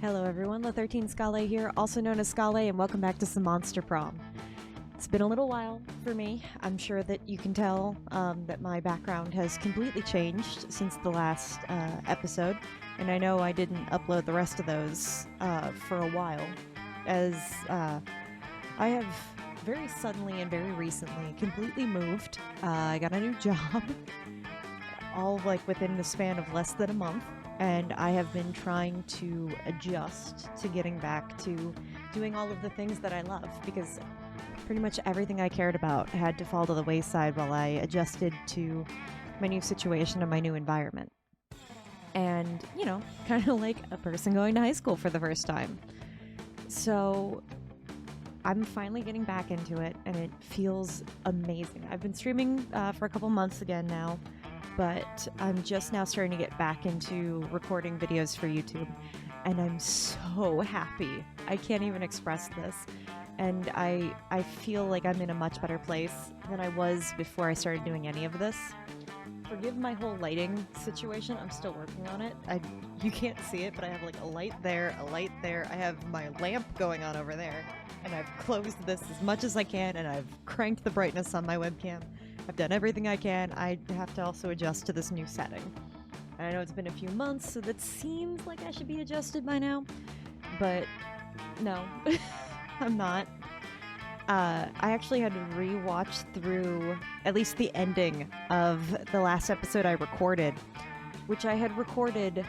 Hello everyone, La13 Scale here, also known as Scale, and welcome back to some Monster Prom. It's been a little while for me. I'm sure that you can tell that my background has completely changed since the last episode, and I know I didn't upload the rest of those for a while, as I have very suddenly and very recently completely moved. I got a new job, all like within the span of less than a month. And I have been trying to adjust to getting back to doing all of the things that I love, because pretty much everything I cared about had to fall to the wayside while I adjusted to my new situation and my new environment. And, you know, kind of like a person going to high school for the first time. So I'm finally getting back into it, and it feels amazing. I've been streaming for a couple months again now, but I'm just now starting to get back into recording videos for YouTube, and I'm so happy. I can't even express this, and I feel like I'm in a much better place than I was before I started doing any of this. Forgive my whole lighting situation, I'm still working on it. You can't see it, but I have like a light there, I have my lamp going on over there, and I've closed this as much as I can, and I've cranked the brightness on my webcam. I've done everything I can. I have to also adjust to this new setting. And I know it's been a few months, so that seems like I should be adjusted by now. But no, I'm not. I actually had to re-watch through at least the ending of the last episode I recorded, which I had recorded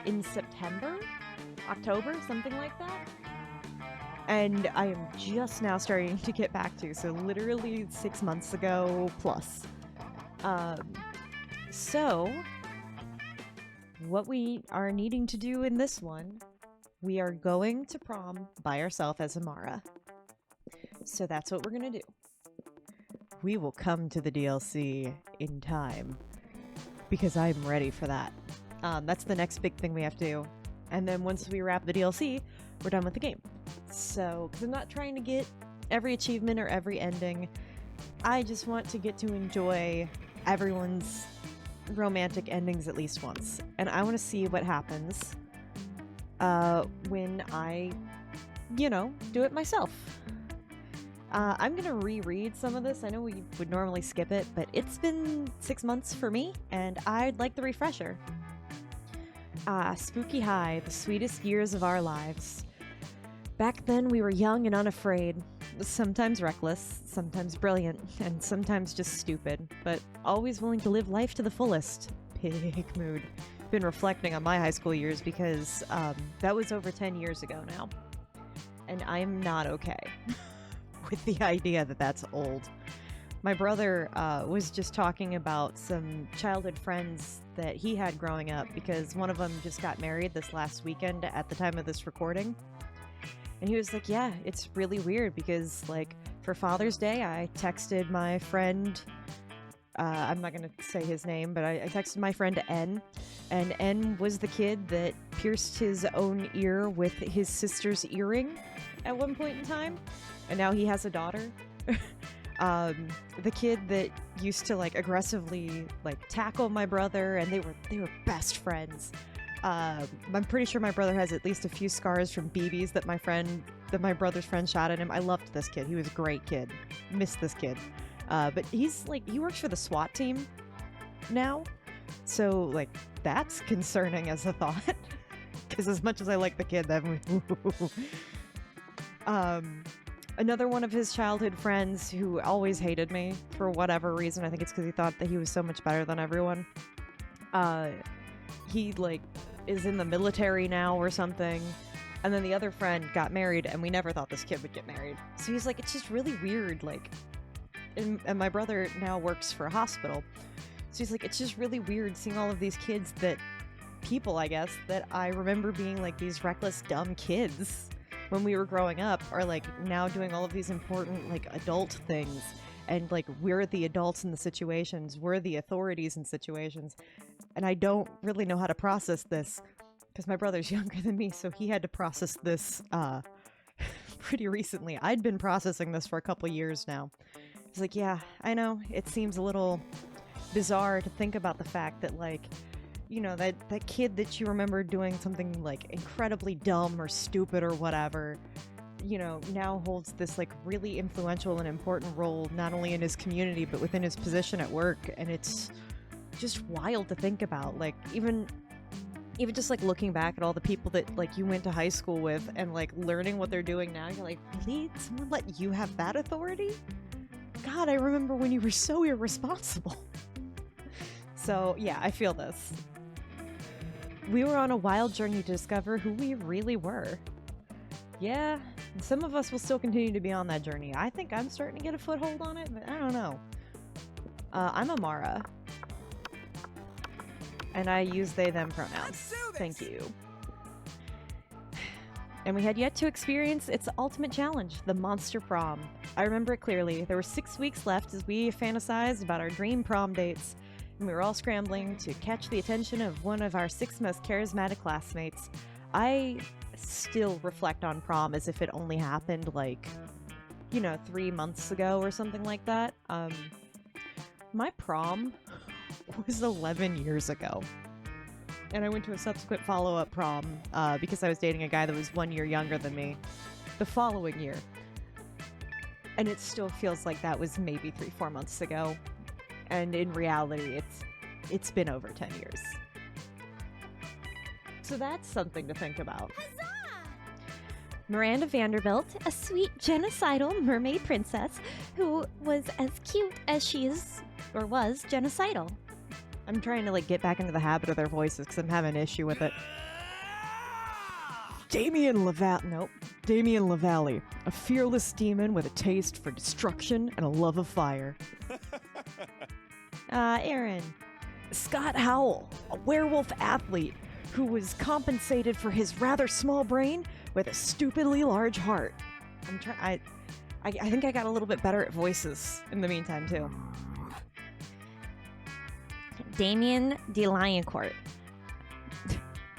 in September? October? Something like that? And I am just now starting to get back to, so literally 6 months ago plus. So, what we are needing to do in this one, we are going to prom by ourselves as Amira. So that's what we're gonna do. We will come to the DLC in time, because I'm ready for that. That's the next big thing we have to do. And then once we wrap the DLC, we're done with the game. So, because I'm not trying to get every achievement or every ending, I just want to get to enjoy everyone's romantic endings at least once. And I want to see what happens when I, do it myself. I'm going to reread some of this. I know we would normally skip it, but it's been 6 months for me, and I'd like the refresher. Spooky High, the sweetest years of our lives. Back then, we were young and unafraid, sometimes reckless, sometimes brilliant, and sometimes just stupid, but always willing to live life to the fullest. Pig mood. Been reflecting on my high school years because that was over 10 years ago now, and I'm not okay with the idea that that's old. My brother was just talking about some childhood friends that he had growing up, because one of them just got married this last weekend at the time of this recording. And he was like, yeah, it's really weird because, like, for Father's Day, I texted my friend, I'm not going to say his name, but I texted my friend N, and N was the kid that pierced his own ear with his sister's earring at one point in time, and now he has a daughter. The kid that used to, like, aggressively, like, tackle my brother, and they were best friends. I'm pretty sure my brother has at least a few scars from BBs that my brother's friend shot at him. I loved this kid. He was a great kid. Missed this kid. But he's like, he works for the SWAT team now. So, like, that's concerning as a thought. Because as much as I like the kid, that another one of his childhood friends who always hated me for whatever reason. I think it's because he thought that he was so much better than everyone. He, like, is in the military now or something, and then the other friend got married, and we never thought this kid would get married. So he's like, it's just really weird, like, and my brother now works for a hospital, so he's like, it's just really weird seeing all of these kids that I remember being like these reckless, dumb kids when we were growing up are like now doing all of these important, like, adult things, and like we're the adults in the situations, we're the authorities in situations. And I don't really know how to process this because my brother's younger than me, so he had to process this pretty recently. I'd been processing this for a couple years now. He's like, yeah, I know, it seems a little bizarre to think about the fact that, like, that kid that you remember doing something like incredibly dumb or stupid or whatever, now holds this like really influential and important role, not only in his community, but within his position at work. And it's just wild to think about. Like, even just like looking back at all the people that like you went to high school with and like learning what they're doing now, you're like, really? Someone let you have that authority? God, I remember when you were so irresponsible. So yeah, I feel this. We were on a wild journey to discover who we really were. Yeah, some of us will still continue to be on that journey. I think I'm starting to get a foothold on it, but I don't know. I'm Amara. And I use they, them pronouns. Thank you. And we had yet to experience its ultimate challenge, the Monster Prom. I remember it clearly. There were 6 weeks left as we fantasized about our dream prom dates, and we were all scrambling to catch the attention of one of our 6 most charismatic classmates. I still reflect on prom as if it only happened 3 months ago or something like that. My prom was 11 years ago. And I went to a subsequent follow-up prom because I was dating a guy that was 1 year younger than me the following year. And it still feels like that was maybe 3-4 months ago. And in reality, it's been over 10 years. So that's something to think about. Huzzah! Miranda Vanderbilt, a sweet genocidal mermaid princess who was as cute as she is or was genocidal. I'm trying to get back into the habit of their voices because I'm having an issue with it. Damien LaValle, a fearless demon with a taste for destruction and a love of fire. Aaron. Scott Howell, a werewolf athlete who was compensated for his rather small brain with a stupidly large heart. I think I got a little bit better at voices in the meantime, too. Damien DeLioncourt,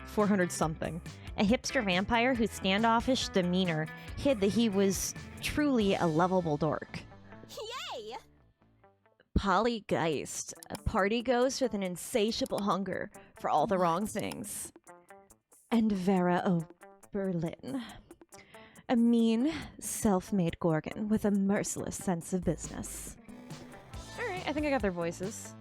400 something. a hipster vampire whose standoffish demeanor hid that he was truly a lovable dork. Yay! Polygeist, a party ghost with an insatiable hunger for all the wrong things. And Vera Oberlin, a mean, self-made Gorgon with a merciless sense of business. Alright, I think I got their voices.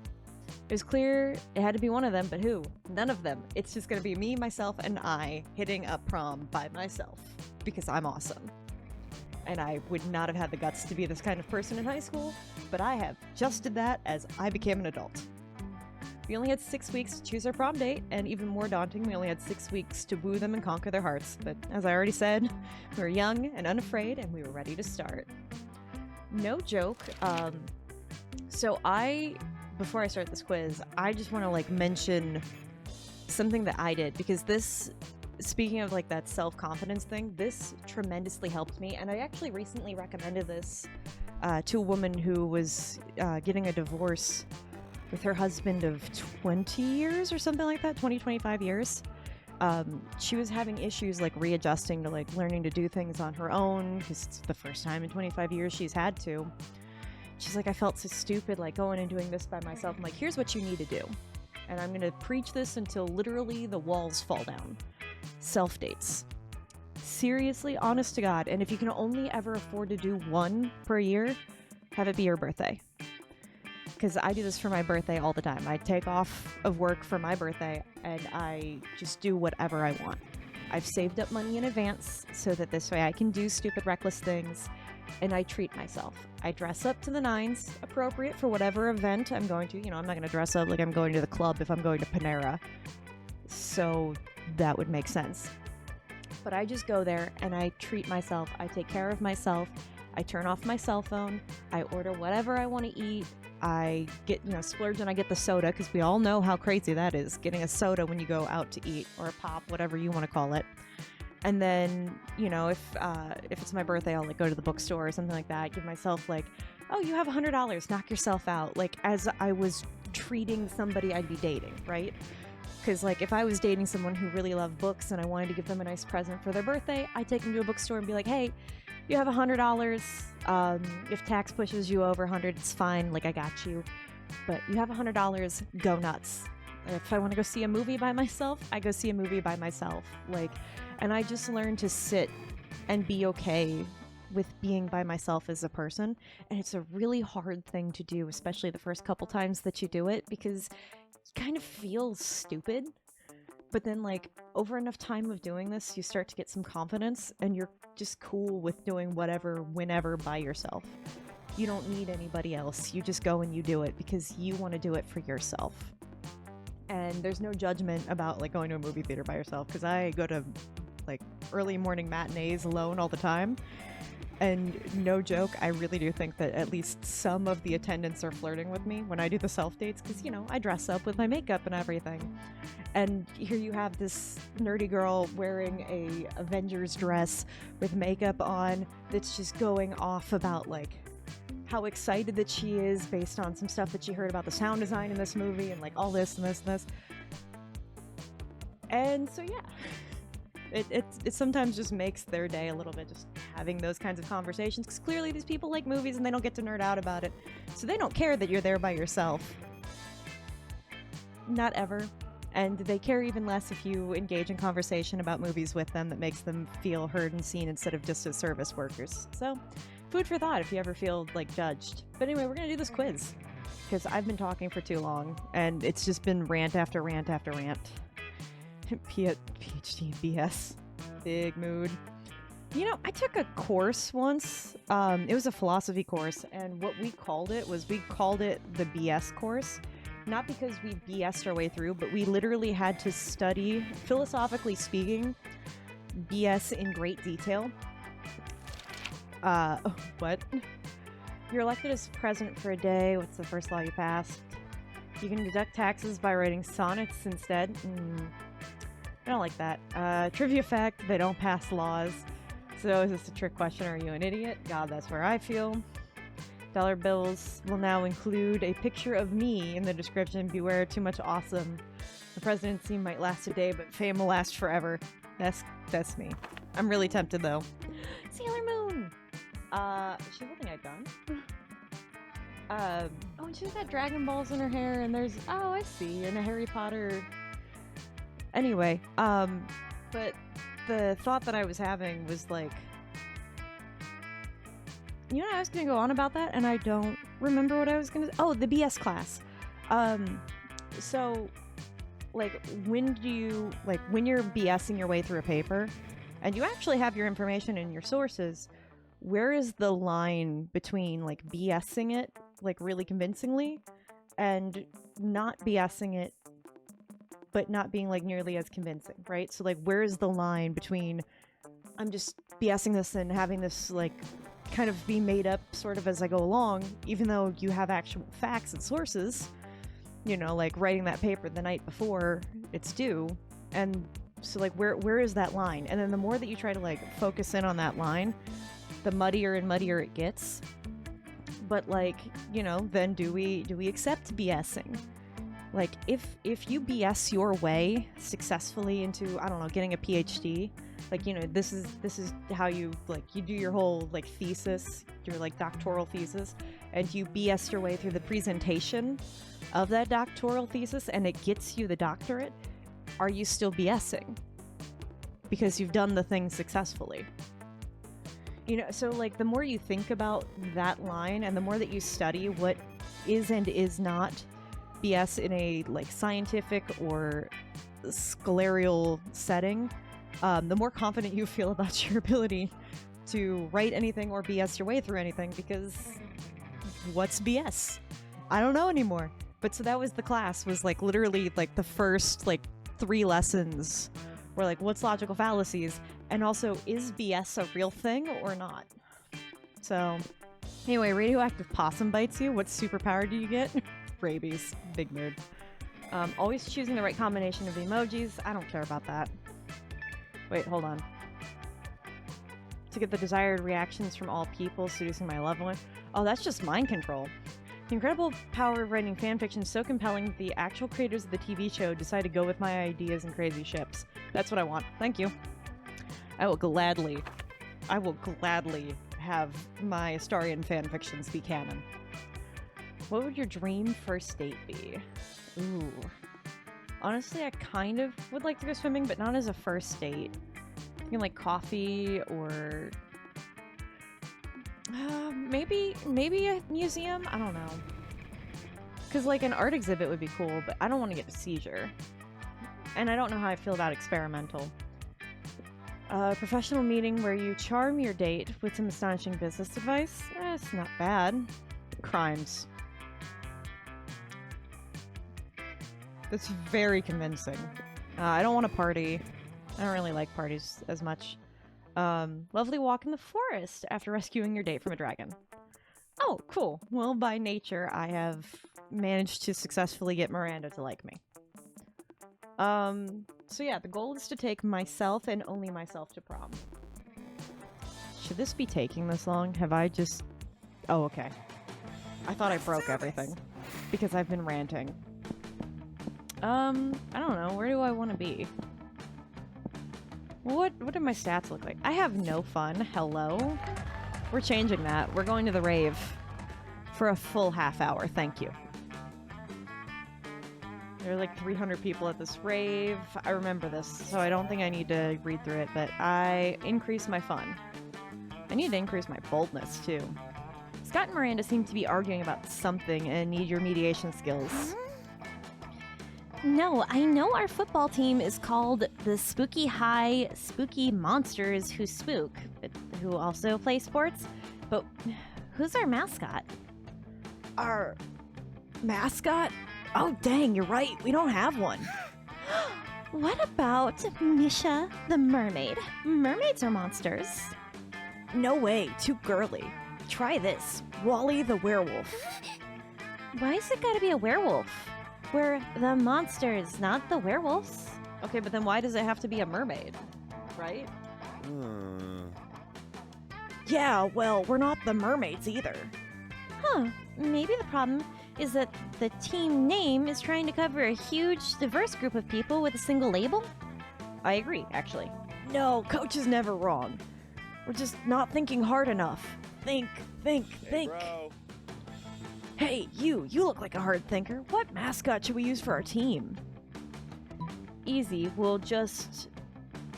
It was clear it had to be one of them, but who? None of them. It's just gonna be me, myself, and I hitting up prom by myself. Because I'm awesome. And I would not have had the guts to be this kind of person in high school, but I have just did that as I became an adult. We only had 6 weeks to choose our prom date, and even more daunting, we only had 6 weeks to woo them and conquer their hearts. But as I already said, we were young and unafraid, and we were ready to start. No joke. Before I start this quiz, I just want to mention something that I did, because this, speaking of that self-confidence thing, this tremendously helped me. And I actually recently recommended this to a woman who was getting a divorce with her husband of 20 years or something like that, 25 years. She was having issues readjusting to learning to do things on her own, because it's the first time in 25 years she's had to. She's like, I felt so stupid going and doing this by myself. I'm like, here's what you need to do. And I'm going to preach this until literally the walls fall down. Self-dates. Seriously, honest to God. And if you can only ever afford to do one per year, have it be your birthday. Because I do this for my birthday all the time. I take off of work for my birthday and I just do whatever I want. I've saved up money in advance so that this way I can do stupid, reckless things. And I treat myself. I dress up to the nines, appropriate for whatever event I'm going to. I'm not going to dress up like I'm going to the club if I'm going to Panera. So that would make sense. But I just go there and I treat myself. I take care of myself. I turn off my cell phone. I order whatever I want to eat. I get, splurge and I get the soda, because we all know how crazy that is, getting a soda when you go out to eat, or a pop, whatever you want to call it. And then, if it's my birthday, I'll go to the bookstore or something like that. Give myself oh, you have $100, knock yourself out. As I was treating somebody I'd be dating, right? Because if I was dating someone who really loved books and I wanted to give them a nice present for their birthday, I'd take them to a bookstore and be like, hey, you have $100. If tax pushes you over 100, it's fine. I got you. But you have $100. Go nuts. If I want to go see a movie by myself, I go see a movie by myself. Like, and I just learned to sit and be okay with being by myself as a person. And it's a really hard thing to do, especially the first couple times that you do it, because you kind of feel stupid. But then, like, over enough time of doing this, you start to get some confidence, and you're just cool with doing whatever, whenever by yourself. You don't need anybody else. You just go and you do it because you want to do it for yourself. And there's no judgment about, like, going to a movie theater by yourself, because I go to, like, early morning matinees alone all the time. And no joke, I really do think that at least some of the attendants are flirting with me when I do the self-dates, because, you know, I dress up with my makeup and everything. And here you have this nerdy girl wearing a Avengers dress with makeup on that's just going off about, like, how excited that she is based on some stuff that she heard about the sound design in this movie and, like, all this and this and this. And so, yeah. It sometimes just makes their day a little bit, just having those kinds of conversations, because clearly these people like movies and they don't get to nerd out about it, so they don't care that you're there by yourself. Not ever. And they care even less if you engage in conversation about movies with them that makes them feel heard and seen instead of just as service workers. So, food for thought if you ever feel, like, judged. But anyway, we're gonna do this quiz, because I've been talking for too long, and it's just been rant after rant after rant. PhD BS. Big mood. You know, I took a course once. It was a philosophy course, and what we called it the BS course. Not because we BS'd our way through, but we literally had to study, philosophically speaking, BS in great detail. What? You're elected as president for a day. What's the first law you passed? You can deduct taxes by writing sonnets instead. I don't like that. Trivia fact, they don't pass laws. So is this a trick question? Are you an idiot? God, that's where I feel. Dollar bills will now include a picture of me in the description. Beware too much awesome. The presidency might last a day, but fame will last forever. That's me. I'm really tempted, though. Sailor Moon! Is she holding a gun? Oh, and she's got Dragon Balls in her hair, and there's... Oh, I see. And a Harry Potter... Anyway, but the thought that I was having was, like, you know, I was gonna go on about that, and I don't remember what I was gonna... Oh, the BS class. So, like, when you're BSing your way through a paper, and you actually have your information and your sources, where is the line between, like, BSing it, like, really convincingly, and not BSing it, but not being, like, nearly as convincing, right? So, like, where is the line between I'm just BSing this and having this, like, kind of be made up sort of as I go along, even though you have actual facts and sources, you know, like writing that paper the night before it's due. And so, like, where is that line? And then the more that you try to, like, focus in on that line, the muddier and muddier it gets. But, like, you know, then do we accept BSing? Like, if you BS your way successfully into, I don't know, getting a PhD, like, you know, this is how you, like, you do your whole, like, thesis, your, like, doctoral thesis, and you BS your way through the presentation of that doctoral thesis, and it gets you the doctorate, are you still BSing? Because you've done the thing successfully. You know, so, like, the more you think about that line, and the more that you study what is and is not BS in a, like, scientific or scholarial setting, the more confident you feel about your ability to write anything or BS your way through anything, because what's BS? I don't know anymore. But so that was the class, was, like, literally, like, the first, like, 3 lessons were, like, what's logical fallacies? And also, is BS a real thing or not? So, anyway, radioactive possum bites you. What superpower do you get? Rabies. Big mood. Always choosing the right combination of emojis. I don't care about that. Wait, hold on. To get the desired reactions from all people, seducing my loved one. Oh, that's just mind control. The incredible power of writing fanfiction is so compelling that the actual creators of the TV show decide to go with my ideas and crazy ships. That's what I want. Thank you. I will gladly have my Astarian fanfictions be canon. What would your dream first date be? Ooh. Honestly, I kind of would like to go swimming, but not as a first date. Thinking like coffee or maybe a museum. I don't know. Because like an art exhibit would be cool, but I don't want to get a seizure, and I don't know how I feel about experimental. A professional meeting where you charm your date with some astonishing business advice. It's not bad. Crimes. That's very convincing. I don't want to party. I don't really like parties as much. Lovely walk in the forest after rescuing your date from a dragon. Oh, cool. Well, by nature, I have managed to successfully get Miranda to like me. So yeah, the goal is to take myself and only myself to prom. Should this be taking this long? Have I just... Oh, okay. I thought I broke everything because I've been ranting. I don't know. Where do I want to be? What do my stats look like? I have no fun. Hello? We're changing that. We're going to the rave for a full half hour. Thank you. There are like 300 people at this rave. I remember this, so I don't think I need to read through it, but I increase my fun. I need to increase my boldness, too. Scott and Miranda seem to be arguing about something and need your mediation skills. No, I know our football team is called the Spooky High Spooky Monsters Who Spook, but who also play sports. But who's our mascot? Our mascot? Oh, dang, you're right. We don't have one. What about Misha the mermaid? Mermaids are monsters. No way, too girly. Try this. Wally the werewolf. Why is it gotta be a werewolf? We're the monsters, not the werewolves. Okay, but then why does it have to be a mermaid? Right? Yeah, well, we're not the mermaids either. Huh, maybe the problem is that the team name is trying to cover a huge, diverse group of people with a single label? I agree, actually. No, coach is never wrong. We're just not thinking hard enough. Think. Hey, bro. Hey, you look like a hard thinker. What mascot should we use for our team? Easy, we'll just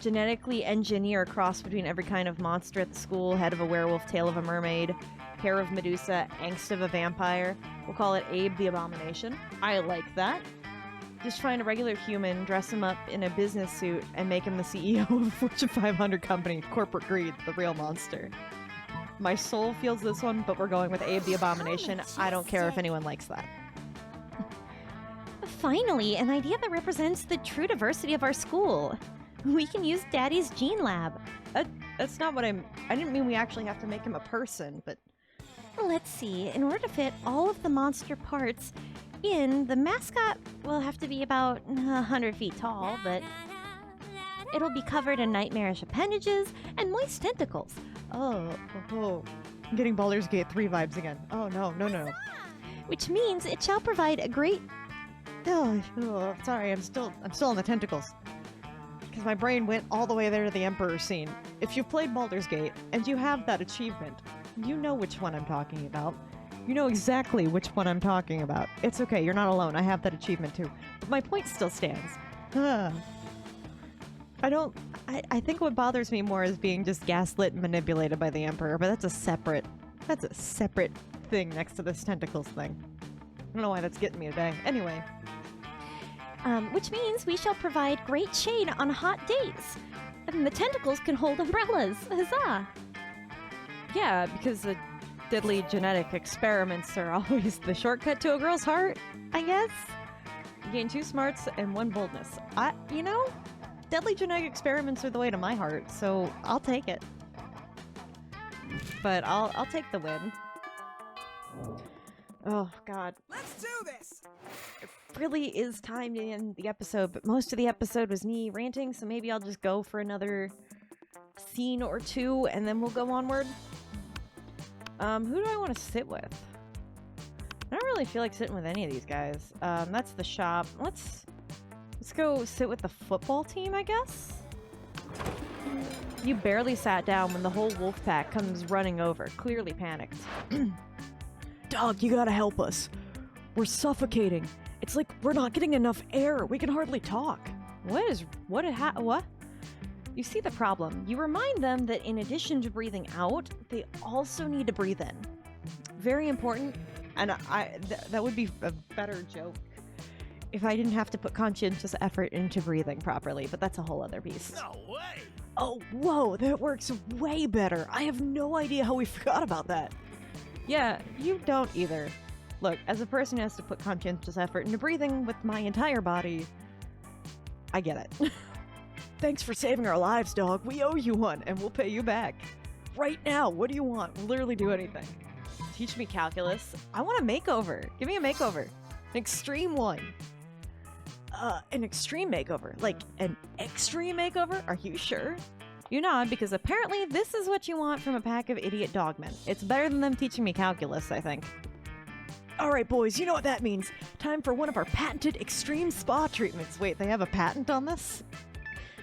genetically engineer a cross between every kind of monster at the school: head of a werewolf, tail of a mermaid, hair of Medusa, angst of a vampire. We'll call it Abe the Abomination. I like that. Just find a regular human, dress him up in a business suit, and make him the CEO of a Fortune 500 company. Corporate greed, the real monster. My soul feels this one, but we're going with Abe the Abomination. I don't care if anyone likes that. Finally, an idea that represents the true diversity of our school. We can use Daddy's Gene Lab. That's not what I didn't mean we actually have to make him a person, but... Let's see. In order to fit all of the monster parts in, the mascot will have to be about 100 feet tall, but it'll be covered in nightmarish appendages and moist tentacles. Oh. I'm getting Baldur's Gate 3 vibes again. Oh, no. Which means it shall provide a great... Oh, sorry, I'm still on the tentacles. Because my brain went all the way there to the Emperor scene. If you've played Baldur's Gate, and you have that achievement, you know which one I'm talking about. You know exactly which one I'm talking about. It's okay, you're not alone. I have that achievement too. But my point still stands. I think what bothers me more is being just gaslit and manipulated by the Emperor, but that's a separate thing next to this tentacles thing. I don't know why that's getting me today. Anyway. Which means we shall provide great shade on hot days. And the tentacles can hold umbrellas. Huzzah! Yeah, because the deadly genetic experiments are always the shortcut to a girl's heart, I guess. You gain 2 smarts and 1 boldness. Deadly genetic experiments are the way to my heart, so I'll take it. But I'll take the win. Oh, God. Let's do this! It really is time to end the episode, but most of the episode was me ranting, so maybe I'll just go for another scene or 2, and then we'll go onward. Who do I want to sit with? I don't really feel like sitting with any of these guys. That's the shop. Let's go sit with the football team, I guess? You barely sat down when the whole wolf pack comes running over, clearly panicked. Dog, you gotta help us. We're suffocating. It's like we're not getting enough air. We can hardly talk. What? You see the problem. You remind them that in addition to breathing out, they also need to breathe in. Very important, and that would be a better joke if I didn't have to put conscientious effort into breathing properly, but that's a whole other piece. No way! Oh, whoa, that works way better. I have no idea how we forgot about that. Yeah, you don't either. Look, as a person who has to put conscientious effort into breathing with my entire body, I get it. Thanks for saving our lives, dog. We owe you one, and we'll pay you back. Right now, what do you want? We'll literally do anything. Teach me calculus. I want a makeover. Give me a makeover. An extreme one. An extreme makeover. Like, an extreme makeover? Are you sure? You nod, because apparently this is what you want from a pack of idiot dogmen. It's better than them teaching me calculus, I think. Alright, boys, you know what that means. Time for one of our patented extreme spa treatments. Wait, they have a patent on this?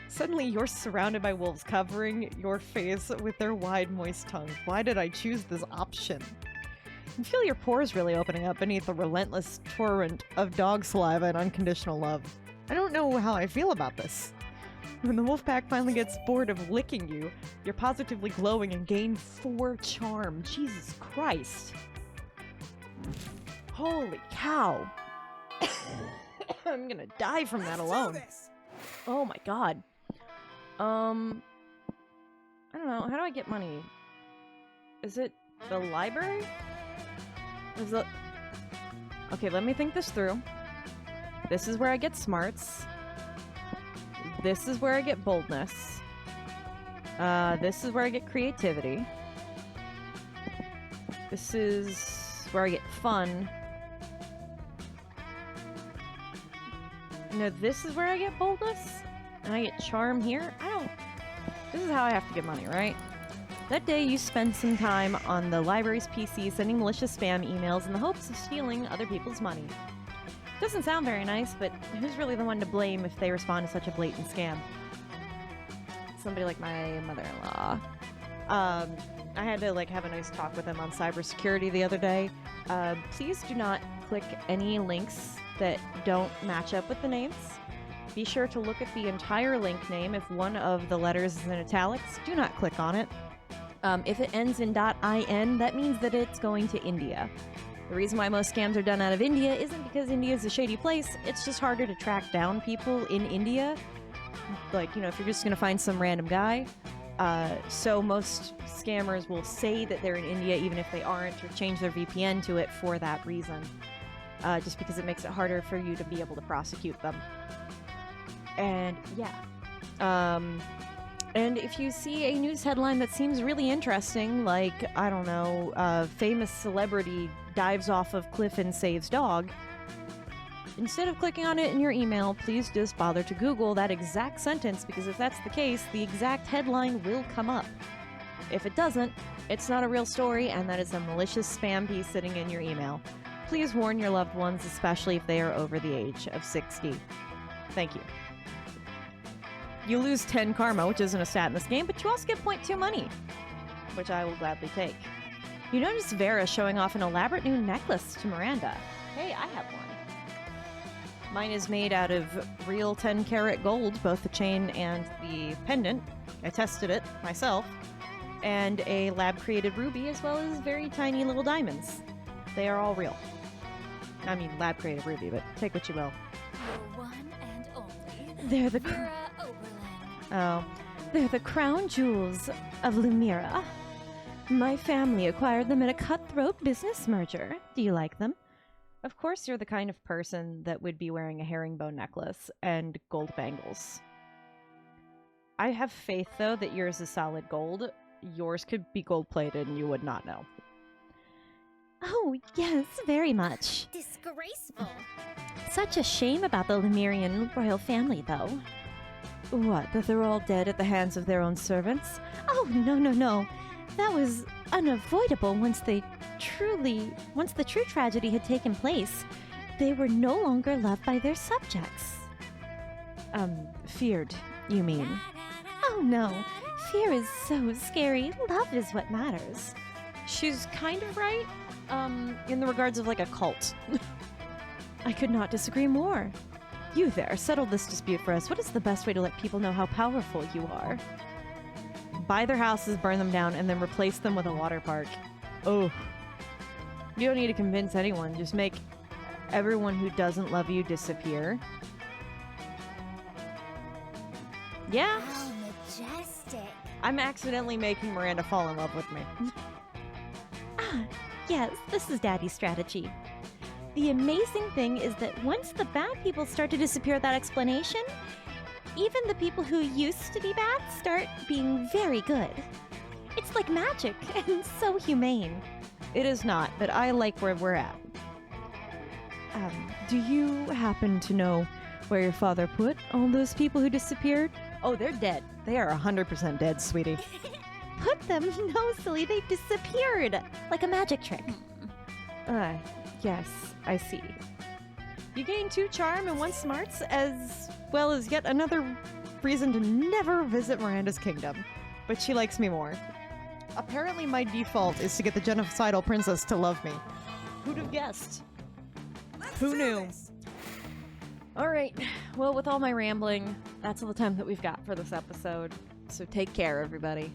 Suddenly you're surrounded by wolves covering your face with their wide, moist tongues. Why did I choose this option? You feel your pores really opening up beneath the relentless torrent of dog saliva and unconditional love. I don't know how I feel about this. When the wolf pack finally gets bored of licking you, you're positively glowing and gain 4 charm. Jesus Christ. Holy cow. I'm gonna die from that alone. Oh my god. I don't know. How do I get money? Is it the library? Is it... Okay, let me think this through. This is where I get smarts. This is where I get boldness. This is where I get creativity. This is where I get fun. No, this is where I get boldness? And I get charm here? This is how I have to get money, right? That day you spend some time on the library's PC sending malicious spam emails in the hopes of stealing other people's money. Doesn't sound very nice, but who's really the one to blame if they respond to such a blatant scam? Somebody like my mother-in-law. I had to have a nice talk with him on cybersecurity the other day. Please do not click any links that don't match up with the names. Be sure to look at the entire link name. If one of the letters is in italics, do not click on it. If it ends in .in, that means that it's going to India. The reason why most scams are done out of India isn't because India is a shady place, it's just harder to track down people in India. If you're just gonna find some random guy. So most scammers will say that they're in India even if they aren't, or change their VPN to it for that reason. Just because it makes it harder for you to be able to prosecute them. And yeah. And if you see a news headline that seems really interesting, like, I don't know, a famous celebrity dives off of cliff and saves dog, instead of clicking on it in your email, please just bother to Google that exact sentence, because if that's the case, the exact headline will come up. If it doesn't, it's not a real story, and that is a malicious spam piece sitting in your email. Please warn your loved ones, especially if they are over the age of 60. Thank you. You lose 10 karma, which isn't a stat in this game, but you also get 0.2 money, which I will gladly take. You notice Vera showing off an elaborate new necklace to Miranda. Hey, I have one. Mine is made out of real 10-karat gold, both the chain and the pendant. I tested it myself. And a lab-created ruby, as well as very tiny little diamonds. They are all real. I mean, lab-created ruby, but take what you will. The one and only. They're the Vera Oberlin. They're the crown jewels of Amira. My family acquired them in a cutthroat business merger. Do you like them? Of course you're the kind of person that would be wearing a herringbone necklace and gold bangles. I have faith, though, that yours is solid gold. Yours could be gold-plated and you would not know. Oh, yes, very much. Disgraceful. Such a shame about the Lemurian royal family, though. What, that they're all dead at the hands of their own servants? Oh, no. That was unavoidable once the true tragedy had taken place. They were no longer loved by their subjects. Feared, you mean? Oh, no. Fear is so scary. Love is what matters. She's kind of right, in the regards of, a cult. I could not disagree more. You there, settle this dispute for us. What is the best way to let people know how powerful you are? Buy their houses, burn them down, and then replace them with a water park. Oh. You don't need to convince anyone. Just make everyone who doesn't love you disappear. Yeah. How majestic. I'm accidentally making Miranda fall in love with me. Ah, yes, this is Daddy's strategy. The amazing thing is that once the bad people start to disappear without explanation, even the people who used to be bad start being very good. It's like magic and so humane. It is not, but I like where we're at. Do you happen to know where your father put all those people who disappeared? Oh, they're dead. They are 100% dead, sweetie. Put them? No, silly, they disappeared. Like a magic trick. Yes, I see. You gain 2 charm and 1 smarts, as well as yet another reason to never visit Miranda's kingdom. But she likes me more. Apparently my default is to get the genocidal princess to love me. Who'd have guessed? Who knew? Alright, well, with all my rambling, that's all the time that we've got for this episode. So take care, everybody.